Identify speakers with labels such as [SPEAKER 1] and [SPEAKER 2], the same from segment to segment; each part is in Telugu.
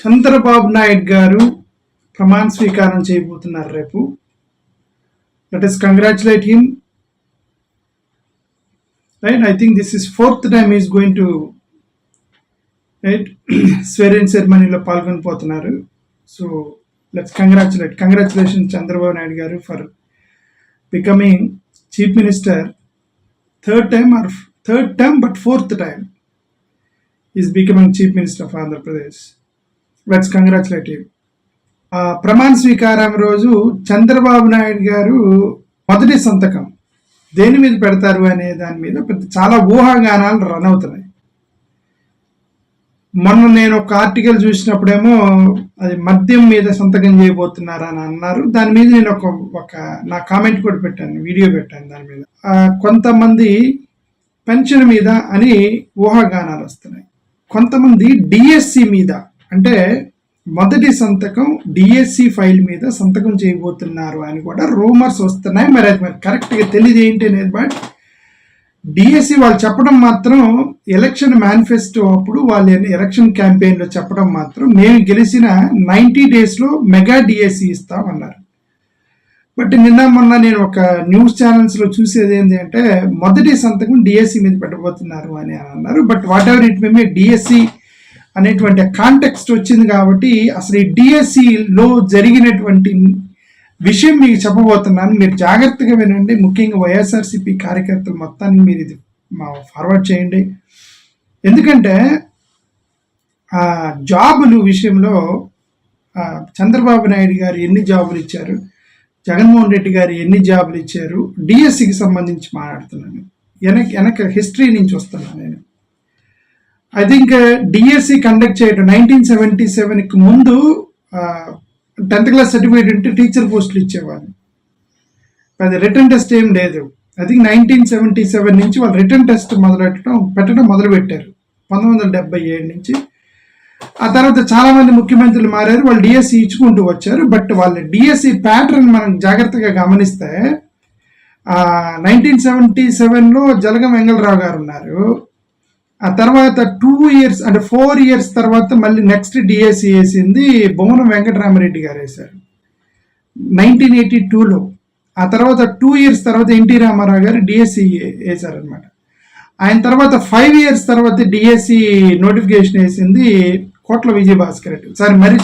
[SPEAKER 1] చంద్రబాబు నాయుడు గారు ప్రమాణ స్వీకారం చేయబోతున్నారు రేపు. Let us congratulate him. Right? I think this is fourth time he is going to swear-in ceremony లో పాల్గొనబోతున్నారు. So let's congratulation Chandrababu Naidu గారు for becoming chief minister third term but fourth time is becoming chief minister of Andhra Pradesh. Let's congratulate him. ప్రమాణ స్వీకారం రోజు చంద్రబాబు నాయుడు గారు మొదటి సంతకం దేని మీద పెడతారు అనే దాని మీద చాలా ఊహాగానాలు రన్ అవుతున్నాయి. మొన్న నేను ఒక ఆర్టికల్ చూసినప్పుడేమో అది మద్యం మీద సంతకం చేయబోతున్నారు అని అన్నారు. దాని మీద నేను ఒక నా కామెంట్ కూడా పెట్టాను, వీడియో పెట్టాను. దాని మీద కొంతమంది పెన్షన్ మీద అని ఊహాగానాలు వస్తున్నాయి. కొంతమంది డిఎస్సి మీద, అంటే మొదటి సంతకం డిఎస్సి ఫైల్ మీద సంతకం చేయబోతున్నారు అని కూడా రూమర్స్ వస్తున్నాయి. మరి అది కరెక్ట్గా తెలియదు ఏంటి అనేది. బట్ డిఎస్సి వాళ్ళు చెప్పడం మాత్రం ఎలక్షన్ మేనిఫెస్టో అప్పుడు వాళ్ళు ఎలక్షన్ క్యాంపెయిన్లో చెప్పడం మాత్రం మేము గెలిచిన 90 daysలో మెగా డిఎస్సి ఇస్తామన్నారు. బట్ నిన్న మొన్న నేను ఒక న్యూస్ ఛానల్స్లో చూసేది ఏంటి అంటే మొదటి సంతకం డిఎస్సి మీద పెట్టబోతున్నారు అని అన్నారు. But what ever it may DSC అనేటువంటి కాంటెక్స్ట్ వచ్చింది కాబట్టి అసలు ఈ డిఎస్సిలో జరిగినటువంటి విషయం మీకు చెప్పబోతున్నాను. మీరు జాగ్రత్తగా వినండి. ముఖ్యంగా వైఎస్ఆర్సీపీ కార్యకర్తలు మొత్తాన్ని మీరు ఇది ఫార్వర్డ్ చేయండి. ఎందుకంటే జాబులు విషయంలో చంద్రబాబు నాయుడు గారు ఎన్ని జాబులు ఇచ్చారు, జగన్మోహన్ రెడ్డి గారు ఎన్ని జాబులు ఇచ్చారు, డిఎస్సికి సంబంధించి మాట్లాడుతున్నాను. వెనక హిస్టరీ నుంచి వస్తున్నాను నేను. ఐ థింక్ డిఎస్సి కండక్ట్ చేయడం 1977కి ముందు 10th class సర్టిఫికేట్ ఉంటే టీచర్ పోస్టులు ఇచ్చేవాళ్ళు. అది రిటర్న్ టెస్ట్ ఏం లేదు. ఐ థింక్ 1977 నుంచి వాళ్ళు రిటర్న్ టెస్ట్ పెట్టడం మొదలుపెట్టారు 1977 నుంచి. ఆ తర్వాత చాలా మంది ముఖ్యమంత్రులు మారారు, వాళ్ళు డిఎస్సి ఇచ్చుకుంటూ వచ్చారు. బట్ వాళ్ళ డిఎస్సి ప్యాటర్న్ మనం జాగ్రత్తగా గమనిస్తే 1977లో జలగం వెంగళరావు గారు ఉన్నారు. ఆ తర్వాత 2 years అంటే 4 years తర్వాత మళ్ళీ నెక్స్ట్ డిఎస్సి వేసింది బొమ్మన వెంకటరామరెడ్డి గారు వేశారు 1982లో. ఆ తర్వాత 2 years తర్వాత ఎన్టీ రామారావు గారు డిఎస్సి వేశారనమాట. ఆయన తర్వాత 5 years తర్వాత డిఎస్సి నోటిఫికేషన్ వేసింది కోట్ల విజయభాస్కర్ రెడ్డి, మర్రి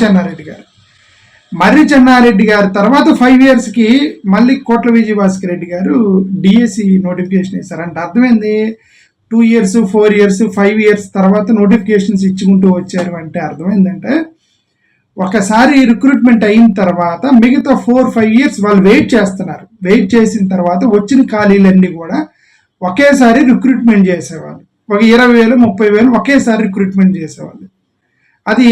[SPEAKER 1] చెన్నారెడ్డి గారు తర్వాత 5 yearsకి మళ్ళీ కోట్ల విజయభాస్కర్ రెడ్డి గారు డిఎస్సి నోటిఫికేషన్ వేశారు. అంటే అర్థమైంది 2 years 4 years 5 years తర్వాత నోటిఫికేషన్స్ ఇచ్చుకుంటూ వచ్చారు. అంటే అర్థమైందంటే ఒకసారి రిక్రూట్మెంట్ అయిన తర్వాత మిగతా 4-5 years వాళ్ళు వెయిట్ చేస్తున్నారు. వెయిట్ చేసిన తర్వాత వచ్చిన ఖాళీలన్నీ కూడా ఒకేసారి రిక్రూట్మెంట్ చేసేవాళ్ళు. ఒక 20,000 30,000 ఒకేసారి రిక్రూట్మెంట్ చేసేవాళ్ళు. అది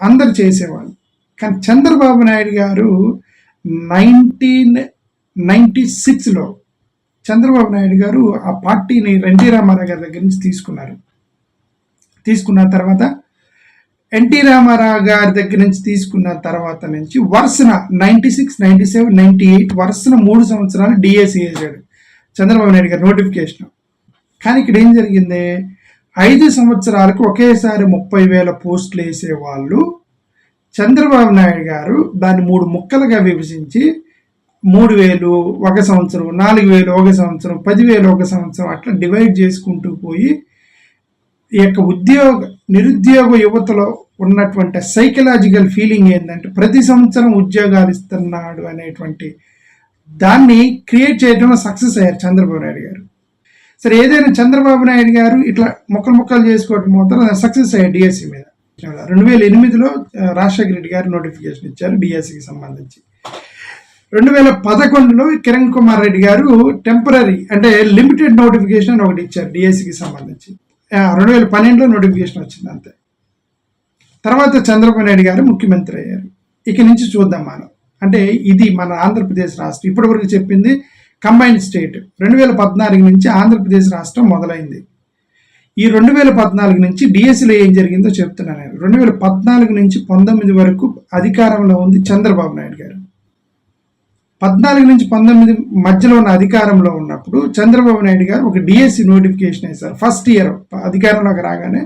[SPEAKER 1] అందరు చేసేవాళ్ళు. కానీ చంద్రబాబు నాయుడు గారు 1996లో చంద్రబాబు నాయుడు గారు ఆ పార్టీని ఎన్టీ రామారావు గారి దగ్గర నుంచి తీసుకున్న తర్వాత ఎన్టీ రామారావు గారి దగ్గర నుంచి తీసుకున్న తర్వాత నుంచి వరుసన 96, 97, 98 వరుసన 3 సంవత్సరాలు డిఎస్సి వేసాడు చంద్రబాబు నాయుడు గారు నోటిఫికేషన్. కానీ ఇక్కడ ఏం జరిగింది, 5 సంవత్సరాలకు ఒకేసారి 30,000 పోస్టులు వేసేవాళ్ళు. చంద్రబాబు నాయుడు గారు దాన్ని 3 ముక్కలుగా విభజించి 3,000 ఒక సంవత్సరం, 4,000 ఒక సంవత్సరం, 10,000 ఒక సంవత్సరం అట్లా డివైడ్ చేసుకుంటూ పోయి ఈ యొక్క నిరుద్యోగ యువతలో ఉన్నటువంటి సైకలాజికల్ ఫీలింగ్ ఏంటంటే ప్రతి సంవత్సరం ఉద్యోగాలు ఇస్తున్నాడు అనేటువంటి దాన్ని క్రియేట్ చేయడంలో సక్సెస్ అయ్యారు చంద్రబాబు నాయుడు గారు. సరే, ఏదైనా చంద్రబాబు నాయుడు గారు ఇట్లా ముక్కలు చేసుకోవడం మాత్రం సక్సెస్ అయ్యారు డిఎస్సి మీద. 2008లో రాజశేఖర రెడ్డి గారు నోటిఫికేషన్ ఇచ్చారు డిఎస్సికి సంబంధించి. 2011లో కిరణ్ కుమార్ రెడ్డి గారు టెంపరీ అంటే లిమిటెడ్ నోటిఫికేషన్ అని ఒకటి ఇచ్చారు డిఎస్సికి సంబంధించి. 2012లో నోటిఫికేషన్ వచ్చింది అంతే. తర్వాత చంద్రబాబు నాయుడు గారు ముఖ్యమంత్రి అయ్యారు. ఇక నుంచి చూద్దాం మనం. అంటే ఇది మన ఆంధ్రప్రదేశ్ రాష్ట్రం ఇప్పటి వరకు చెప్పింది కంబైన్డ్ స్టేట్. 2014 నుంచి ఆంధ్రప్రదేశ్ రాష్ట్రం మొదలైంది. ఈ 2014 నుంచి డిఎస్సిలో ఏం జరిగిందో చెప్తున్నాను నేను. 2014 నుంచి 19 వరకు అధికారంలో ఉంది చంద్రబాబు నాయుడు గారు. 14 నుంచి 19 మధ్యలో ఉన్న అధికారంలో ఉన్నప్పుడు చంద్రబాబు నాయుడు గారు ఒక డిఎస్సి నోటిఫికేషన్ వేశారు. ఫస్ట్ ఇయర్ అధికారంలోకి రాగానే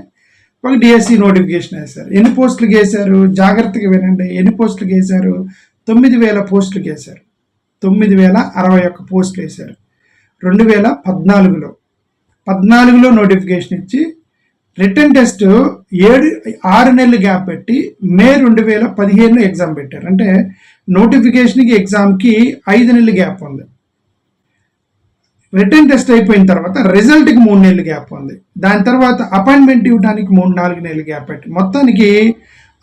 [SPEAKER 1] ఒక డిఎస్సి నోటిఫికేషన్ వేశారు. ఎన్ని పోస్టులకు వేశారు? జాగ్రత్తగా వినండి. ఎన్ని పోస్టులకు వేశారు? 9,000 పోస్టులకు వేశారు. 9,061 పోస్టులు వేశారు 2014లో. 14లో నోటిఫికేషన్ ఇచ్చి రిటర్న్ టెస్ట్ 6 నెలలు గ్యాప్ పెట్టి మే 2015లో ఎగ్జామ్ పెట్టారు. అంటే నోటిఫికేషన్కి ఎగ్జామ్కి 5 నెలలు గ్యాప్ ఉంది. రిటర్న్ టెస్ట్ అయిపోయిన తర్వాత రిజల్ట్కి 3 నెలలు గ్యాప్ ఉంది. దాని తర్వాత అపాయింట్మెంట్ ఇవ్వడానికి 3-4 నెలలు గ్యాప్ పెట్టి మొత్తానికి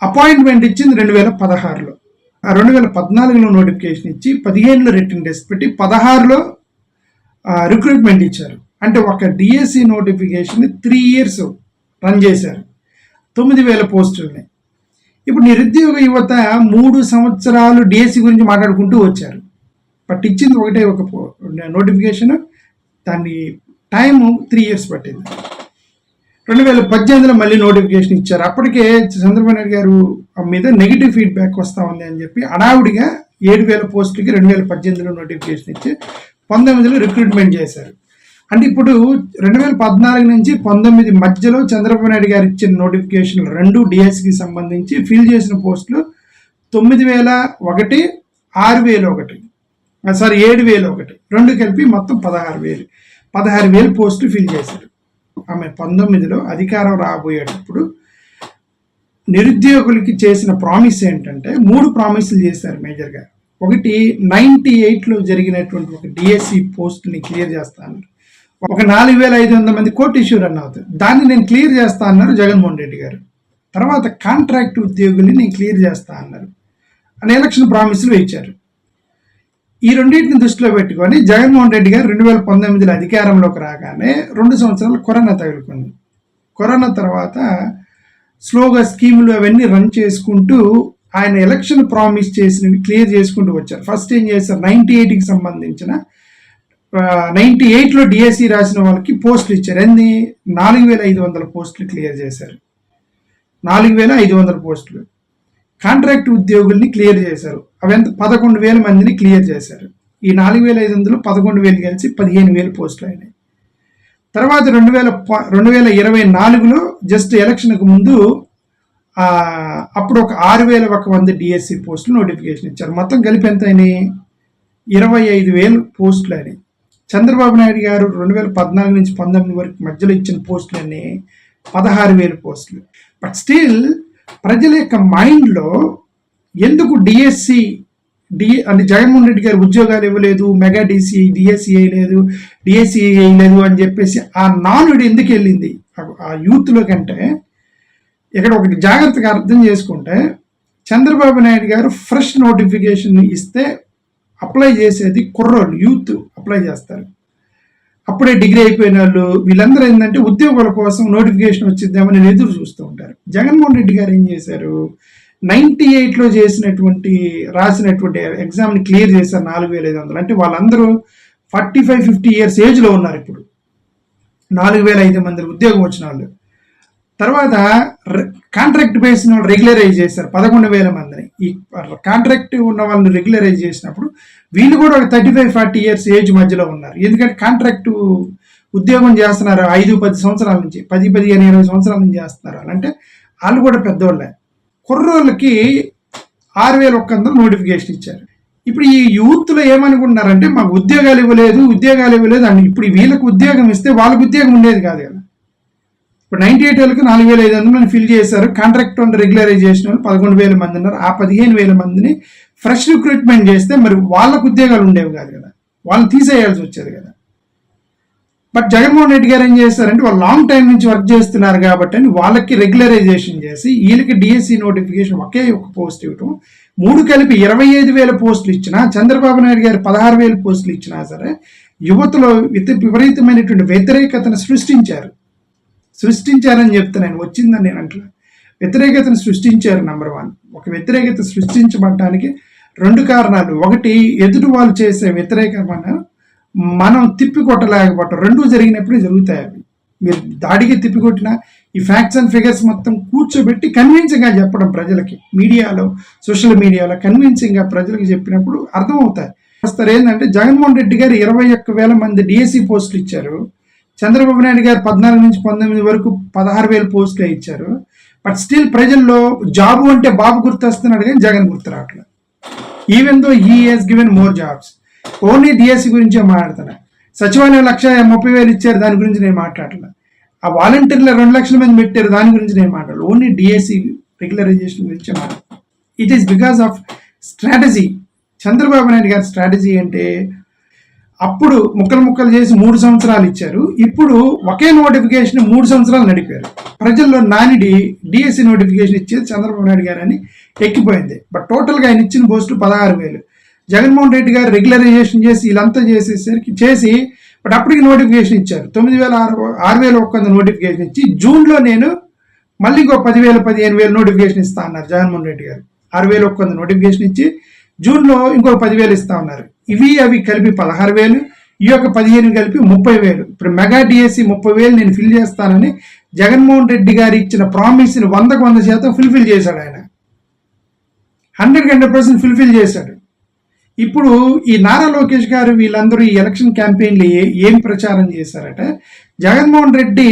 [SPEAKER 1] అపాయింట్మెంట్ ఇచ్చింది 2016లో. 2014లో నోటిఫికేషన్ ఇచ్చి 15లో రిటర్న్ టెస్ట్ పెట్టి 16లో రిక్రూట్మెంట్ ఇచ్చారు. అంటే ఒక డిఎస్సి నోటిఫికేషన్ 3 ఇయర్స్ రన్ చేశారు 9,000 పోస్టులని. ఇప్పుడు నిరుద్యోగ యువత 3 సంవత్సరాలు డిఎస్సి గురించి మాట్లాడుకుంటూ వచ్చారు. బట్ ఇచ్చింది ఒకటే ఒక నోటిఫికేషన్, దాన్ని టైము 3 ఇయర్స్ పట్టింది. 2018లో మళ్ళీ నోటిఫికేషన్ ఇచ్చారు. అప్పటికే చంద్రబాబు నాయుడు గారు మీద నెగిటివ్ ఫీడ్బ్యాక్ వస్తూ ఉంది అని చెప్పి అడావుడిగా 7,000 పోస్టులకి 2018లో నోటిఫికేషన్ ఇచ్చి 19లో రిక్రూట్మెంట్ చేశారు. అంటే ఇప్పుడు 2014 నుంచి 19 మధ్యలో చంద్రబాబు నాయుడు గారు ఇచ్చిన నోటిఫికేషన్ 2 డిఎస్సికి సంబంధించి ఫిల్ చేసిన పోస్టులు 9,001, 6,001, 7,001, 2 కలిపి మొత్తం 16,000 పోస్టులు ఫిల్ చేశారు. ఆమె 19లో అధికారం రాబోయేటప్పుడు నిరుద్యోగులకి చేసిన ప్రామిస్ ఏంటంటే 3 ప్రామిసులు చేశారు మేజర్గా. ఒకటి 98లో జరిగినటువంటి ఒక డిఎస్సి పోస్టుని క్లియర్ చేస్తా అన్నారు. ఒక 4,500 మంది కోర్టు ఇష్యూ రన్ అవుతుంది, దాన్ని నేను క్లియర్ చేస్తా అన్నారు జగన్మోహన్ రెడ్డి గారు. తర్వాత కాంట్రాక్ట్ ఉద్యోగుల్ని నేను క్లియర్ చేస్తా అన్నారు అని ఎలక్షన్ ప్రామిసులు ఇచ్చారు. ఈ రెండింటిని దృష్టిలో పెట్టుకొని జగన్మోహన్ రెడ్డి గారు 2019లో అధికారంలోకి రాగానే 2 సంవత్సరాలు కరోనా తగులుకుంది. కరోనా తర్వాత స్లోగా స్కీములు అవన్నీ రన్ చేసుకుంటూ ఆయన ఎలక్షన్ ప్రామిస్ చేసినవి క్లియర్ చేసుకుంటూ వచ్చారు. ఫస్ట్ ఏం చేశారు, 98కి సంబంధించిన 98లో డిఎస్సి రాసిన వాళ్ళకి పోస్టులు ఇచ్చారు. ఎన్ని? 4,500 పోస్టులు క్లియర్ చేశారు. 4,500 పోస్టులు. కాంట్రాక్ట్ ఉద్యోగుల్ని క్లియర్ చేశారు. అవి ఎంత? 11,000 మందిని క్లియర్ చేశారు. ఈ 4,500 11,000 కలిసి 15,000 పోస్టులు అయినాయి. తర్వాత 2024లో జస్ట్ ఎలక్షన్కు ముందు అప్పుడు ఒక 6,001 డిఎస్సి పోస్టులు నోటిఫికేషన్ ఇచ్చారు. మొత్తం కలిపి ఎంత అయినాయి? 25,000 పోస్టులు అయినాయి. చంద్రబాబు నాయుడు గారు 2014 నుంచి 19 వరకు మధ్యలో ఇచ్చిన పోస్టులన్నీ 16,000 పోస్టులు. బట్ స్టిల్ ప్రజల యొక్క మైండ్లో ఎందుకు డిఎస్సి అంటే జగన్మోహన్ రెడ్డి గారు ఉద్యోగాలు ఇవ్వలేదు, మెగా డిఎస్సి వేయలేదు, డిఎస్సి వేయలేదు అని చెప్పేసి ఆ నానుడు ఎందుకు వెళ్ళింది ఆ యూత్లో కంటే? ఇక్కడ ఒకటి జాగ్రత్తగా అర్థం చేసుకుంటే, చంద్రబాబు నాయుడు గారు ఫ్రెష్ నోటిఫికేషన్ ఇస్తే అప్లై చేసేది కుర్రోళ్ళు, యూత్ అప్లై చేస్తారు. అప్పుడే డిగ్రీ అయిపోయిన వాళ్ళు వీళ్ళందరూ ఏంటంటే ఉద్యోగాల కోసం నోటిఫికేషన్ వచ్చిద్దామని ఎదురు చూస్తూ ఉంటారు. జగన్మోహన్ రెడ్డి గారు ఏం చేశారు, 98లో రాసినటువంటి ఎగ్జామ్ని క్లియర్ చేశారు 4,500. అంటే వాళ్ళందరూ 45-50 ఇయర్స్ ఏజ్లో ఉన్నారు. ఇప్పుడు 4,500 మంది ఉద్యోగం వచ్చిన వాళ్ళు. తర్వాత కాంట్రాక్ట్ బేస్ని వాళ్ళు రెగ్యులరైజ్ చేశారు 11,000 మందిని. ఈ కాంట్రాక్ట్ ఉన్న వాళ్ళని రెగ్యులరైజ్ చేసినప్పుడు వీళ్ళు కూడా ఒక 35-40 ఇయర్స్ ఏజ్ మధ్యలో ఉన్నారు. ఎందుకంటే కాంట్రాక్టు ఉద్యోగం చేస్తున్నారు 5-10 సంవత్సరాల నుంచి, 10-15-20 సంవత్సరాల నుంచి చేస్తున్నారు. అంటే వాళ్ళు కూడా పెద్దవాళ్ళే. కుర్రోళ్ళకి 6,100 నోటిఫికేషన్ ఇచ్చారు. ఇప్పుడు ఈ యూత్లో ఏమనుకుంటున్నారంటే మాకు ఉద్యోగాలు ఇవ్వలేదు అని. ఇప్పుడు వీళ్ళకి ఉద్యోగం ఇస్తే వాళ్ళకి ఉద్యోగం ఉండేది కాదు కదా. ఇప్పుడు 98 వాళ్ళకి 4,500 ఫిల్ చేశారు. కాంట్రాక్ట్ రెగ్యులరైజేషన్ వాళ్ళు 11,000 మంది ఉన్నారు. ఆ 15,000 మందిని ఫ్రెష్ రిక్రూట్మెంట్ చేస్తే మరి వాళ్ళకు ఉద్యోగాలు ఉండేవి కాదు కదా, వాళ్ళని తీసేయాల్సి వచ్చేది కదా. బట్ జగన్మోహన్ రెడ్డి గారు ఏం చేస్తారంటే వాళ్ళు లాంగ్ టైం నుంచి వర్క్ చేస్తున్నారు కాబట్టి అని వాళ్ళకి రెగ్యులరైజేషన్ చేసి వీళ్ళకి డిఎస్సి నోటిఫికేషన్ ఒకే ఒక పోస్ట్ ఇవ్వటం, 3 కలిపి 25,000 పోస్టులు ఇచ్చినా, చంద్రబాబు నాయుడు గారు 16,000 పోస్టులు ఇచ్చినా సరే యువతలో విపరీతమైనటువంటి వ్యతిరేకతను సృష్టించారని చెప్తున్నాను. వచ్చిందని నేను అంటలే, వ్యతిరేకతను సృష్టించారు. నెంబర్ 1, ఒక వ్యతిరేకత సృష్టించబడటానికి 2 కారణాలు. ఒకటి, ఎదుటి వాళ్ళు చేసే వ్యతిరేకమైన మనం తిప్పికొట్టలేకపోవటం. 2 జరిగినప్పుడే జరుగుతాయి అవి. మీరు దాడికి తిప్పికొట్టిన ఈ ఫ్యాక్ట్స్ అండ్ ఫిగర్స్ మొత్తం కూర్చోబెట్టి కన్విన్సింగ్గా చెప్పడం ప్రజలకి, మీడియాలో సోషల్ మీడియాలో కన్విన్సింగ్గా ప్రజలకు చెప్పినప్పుడు అర్థమవుతాయి. వస్తారు ఏంటంటే జగన్మోహన్ రెడ్డి గారు 21,000 మంది డిఎస్సి పోస్టులు ఇచ్చారు, చంద్రబాబు నాయుడు గారు 14 నుంచి 19 వరకు 16,000 పోస్టులు ఇచ్చారు. బట్ స్టిల్ ప్రజల్లో జాబు అంటే బాబు గుర్తొస్తున్నాడు కానీ జగన్ గుర్తు రావట్లేదు. Even though he has given more jobs. Only DSC గురించే మాట్లాడుతున్నా. సచివాలయం 1,30,000 ఇచ్చారు, దాని గురించి నేను మాట్లాడలేదు. ఆ వాలంటీర్లు 2 లక్షల మంది పెట్టారు, దాని గురించి నేను మాట్లాడలేదు. ఓన్లీ డిఎస్సి రెగ్యులరైజేషన్ గురించే మాట్లాడతాను. It is because of strategy. Chandrababu Naidu గారి స్ట్రాటజీ అంటే అప్పుడు ముక్కలు చేసి 3 సంవత్సరాలు ఇచ్చారు. ఇప్పుడు ఒకే నోటిఫికేషన్ 3 సంవత్సరాలు నడిపారు. ప్రజల్లో నానిడి డిఎస్సి నోటిఫికేషన్ ఇచ్చేది చంద్రబాబు నాయుడు గారు అని ఎక్కిపోయింది. బట్ టోటల్గా ఆయన ఇచ్చిన పోస్టులు 16,000. జగన్మోహన్ రెడ్డి గారు రెగ్యులరైజేషన్ చేసి వీళ్ళంతా చేసి బట్ అప్పటికి నోటిఫికేషన్ ఇచ్చారు. 6,100 నోటిఫికేషన్ ఇచ్చి జూన్లో నేను మళ్ళీ ఇంకో 10,000 15,000 నోటిఫికేషన్ ఇస్తా అన్నారు జగన్మోహన్ రెడ్డి గారు. 6,100 నోటిఫికేషన్ ఇచ్చి జూన్లో ఇంకో 10,000 ఇస్తా ఉన్నారు. అవి కలిపి 16,000, ఈ యొక్క 15 కలిపి 30,000. ఇప్పుడు మెగా డిఎస్సి 30,000 నేను ఫిల్ చేస్తానని జగన్మోహన్ రెడ్డి గారు ఇచ్చిన ప్రామిస్ని 100% ఫుల్ఫిల్ చేశాడు. ఆయన 100% ఫుల్ఫిల్ చేశాడు. ఇప్పుడు ఈ నారా లోకేష్ గారు వీళ్ళందరూ ఈ ఎలక్షన్ క్యాంపెయిన్లు ఏం ప్రచారం చేశారట, జగన్మోహన్ రెడ్డి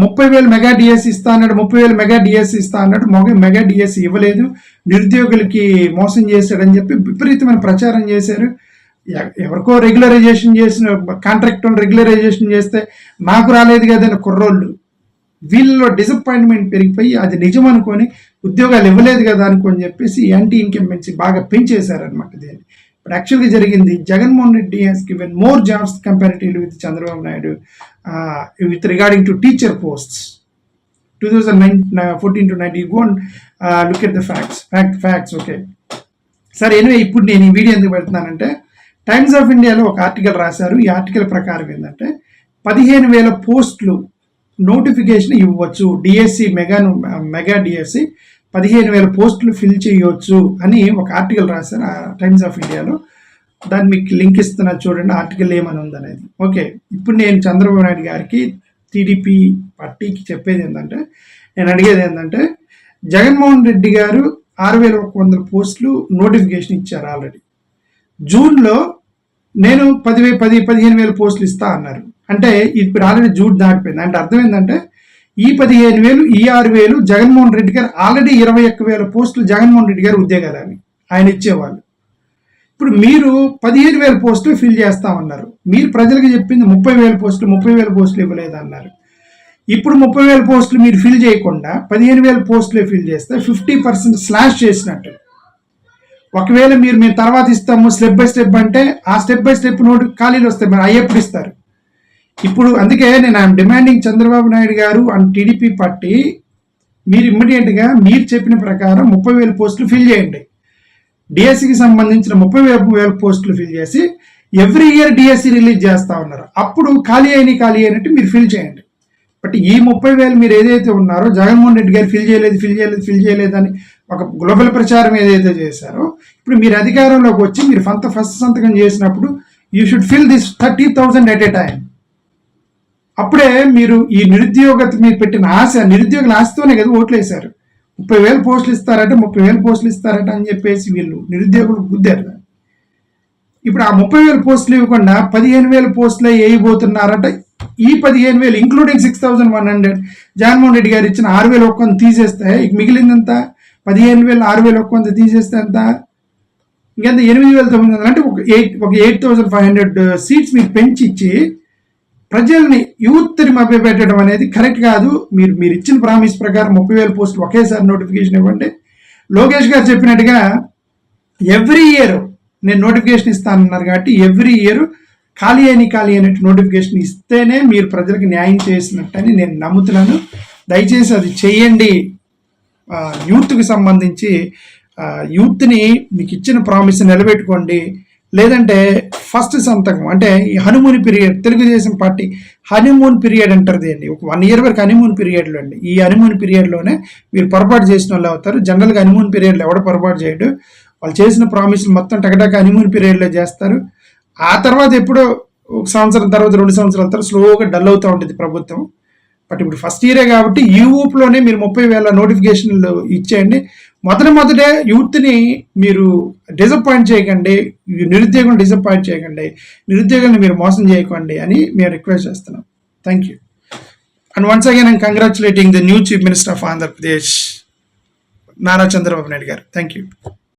[SPEAKER 1] 30,000 మెగా డిఎస్సి ఇస్తా అన్నాడు, 30,000 మెగా డిఎస్సి ఇస్తా అన్నాడు, మెగా డిఎస్సి ఇవ్వలేదు, నిరుద్యోగులకి మోసం చేశాడని చెప్పి విపరీతమైన ప్రచారం చేశారు. ఎవరికో రెగ్యులరైజేషన్ చేసిన కాంట్రాక్ట్ రెగ్యులరైజేషన్ చేస్తే నాకు రాలేదు కదని కుర్రోళ్ళు, వీళ్ళలో డిసప్పాయింట్మెంట్ పెరిగిపోయి అది నిజం అనుకొని ఉద్యోగాలు ఇవ్వలేదు కదా అనుకొని చెప్పేసి యాంటీ ఇన్కంబెన్సీ బాగా పెంచేశారనమాట. దీన్ని బట్ యాక్చువల్గా జరిగింది, Jaganmohan Reddy has given more jobs comparatively with Chandrababu Naidu with regarding to teacher posts 2014 to 19. Go and look at the facts. Okay, సరే. ఎనివే ఇప్పుడు నేను ఈ వీడియో ఎందుకు పెడుతున్నానంటే, టైమ్స్ ఆఫ్ ఇండియాలో ఒక ఆర్టికల్ రాశారు. ఈ ఆర్టికల్ ప్రకారం ఏంటంటే 15,000 పోస్టులు నోటిఫికేషన్ ఇవ్వచ్చు, డిఎస్సి మెగా డిఎస్సి 15,000 పోస్టులు ఫిల్ చేయవచ్చు అని ఒక ఆర్టికల్ రాశారు టైమ్స్ ఆఫ్ ఇండియాలో. దాన్ని మీకు లింక్ ఇస్తున్నా చూడండి, ఆర్టికల్ ఏమని ఉందనేది. ఓకే, ఇప్పుడు నేను చంద్రబాబు నాయుడు గారికి టీడీపీ పార్టీకి చెప్పేది ఏంటంటే, నేను అడిగేది ఏంటంటే, జగన్మోహన్ రెడ్డి గారు 6,100 పోస్టులు నోటిఫికేషన్ ఇచ్చారు ఆల్రెడీ. జూన్లో నేను 15,000 పోస్టులు ఇస్తా అన్నారు. అంటే ఇప్పుడు ఆల్రెడీ జూన్ దాటిపోయింది. అంటే అర్థం ఏంటంటే ఈ 15,000 ఈ 6,000 జగన్మోహన్ రెడ్డి గారు ఆల్రెడీ 21,000 పోస్టులు జగన్మోహన్ రెడ్డి గారు ఉద్యోగాలని ఆయన ఇచ్చేవాళ్ళు. ఇప్పుడు మీరు 15,000 పోస్టులు ఫిల్ చేస్తామన్నారు. మీరు ప్రజలకు చెప్పింది 30,000 పోస్టులు ఇవ్వలేదన్నారు. ఇప్పుడు 30,000 పోస్టులు మీరు ఫిల్ చేయకుండా 15,000 పోస్టులే ఫిల్ చేస్తే 50% స్లాష్ చేసినట్టు. ఒకవేళ మేము తర్వాత ఇస్తాము స్టెప్ బై స్టెప్ అంటే ఆ స్టెప్ బై స్టెప్ ఖాళీలు వస్తాయి, మరి అవి ఎప్పుడు ఇస్తారు? ఇప్పుడు అందుకే నేను ఐఎమ్ డిమాండింగ్ చంద్రబాబు నాయుడు గారు అండ్ టీడీపీ పార్టీ, మీరు ఇమ్మీడియట్గా మీరు చెప్పిన ప్రకారం 30,000 పోస్టులు ఫిల్ చేయండి. డిఎస్సికి సంబంధించిన 30,000 పోస్టులు ఫిల్ చేసి ఎవ్రీ ఇయర్ డిఎస్సి రిలీజ్ చేస్తా ఉన్నారు. అప్పుడు ఖాళీ అయినట్టు మీరు ఫిల్ చేయండి. బట్ ఈ 30,000 మీరు ఏదైతే ఉన్నారో జగన్మోహన్ రెడ్డి గారు ఫిల్ చేయలేదు అని ఒక గ్లోబల్ ప్రచారం ఏదైతే చేశారో, ఇప్పుడు మీరు అధికారంలోకి వచ్చి మీరు ఫస్ట్ సంతకం చేసినప్పుడు you should fill this 30,000 at a time. అప్పుడే మీరు ఈ మీరు పెట్టిన ఆశ, నిరుద్యోగుల ఆశతోనే కదా ఓట్లు వేశారు. 30,000 పోస్టులు ఇస్తారట అని చెప్పేసి వీళ్ళు నిరుద్యోగులు గుద్దారు. ఇప్పుడు ఆ 30,000 పోస్టులు ఇవ్వకుండా 15,000 పోస్టులే వేయబోతున్నారట. ఈ 15,000 ఇంక్లూడింగ్ 6,100 జగన్మోహన్ రెడ్డి గారు ఇచ్చిన 6,100 తీసేస్తే ఇక మిగిలిందంత 15,000 6,100 తీసేస్తే ఎంత? ఇంకెంత? 8,900. అంటే ఒక 8,500 సీట్స్ మీరు పెంచి ఇచ్చి ప్రజల్ని యూత్ని మభ్యపెట్టడం అనేది కరెక్ట్ కాదు. మీరు ఇచ్చిన ప్రామిస్ ప్రకారం 30,000 పోస్టులు ఒకేసారి నోటిఫికేషన్ ఇవ్వండి. లోకేష్ గారు చెప్పినట్టుగా ఎవ్రీ ఇయర్ నేను నోటిఫికేషన్ ఇస్తానన్నారు కాబట్టి ఎవ్రీ ఇయర్ ఖాళీ అయినట్టు నోటిఫికేషన్ ఇస్తేనే మీరు ప్రజలకు న్యాయం చేసినట్టని నేను నమ్ముతున్నాను. దయచేసి అది చేయండి. యూత్కి సంబంధించి యూత్ని మీకు ఇచ్చిన ప్రామిస్ నిలబెట్టుకోండి. లేదంటే ఫస్ట్ సంతకం అంటే ఈ honeymoon period, Telugu Desam party honeymoon period అంటారు దీన్ని. ఒక 1 year వరకు హనీమూన్ పీరియడ్లో అండి. ఈ హనీమూన్ పీరియడ్లోనే మీరు పొరపాటు చేసిన వాళ్ళు అవుతారు. జనరల్గా హనీమూన్ పీరియడ్లో ఎవడ పొరపాటు చేయడు. వాళ్ళు చేసిన ప్రామిస్లు మొత్తం టకటక హనీమూన్ పీరియడ్లో చేస్తారు. ఆ తర్వాత ఎప్పుడో 1 సంవత్సరం తర్వాత 2 సంవత్సరాల తర్వాత స్లోగా డల్ అవుతూ ఉంటుంది ప్రభుత్వం. బట్ ఇప్పుడు ఫస్ట్ ఇయరే కాబట్టి ఈ ఊపులోనే మీరు 30,000 నోటిఫికేషన్లు ఇచ్చేయండి. మొదటే యూత్ని మీరు డిసప్పాయింట్ చేయకండి, నిరుద్యోగులను డిసప్పాయింట్ చేయకండి, నిరుద్యోగులను మీరు మోసం చేయకండి అని మేము రిక్వెస్ట్ చేస్తున్నాం. Thank you. And once again, I'm congratulating the new Chief Minister of Andhra Pradesh, Nara Chandrababu Naidu garu. Thank you.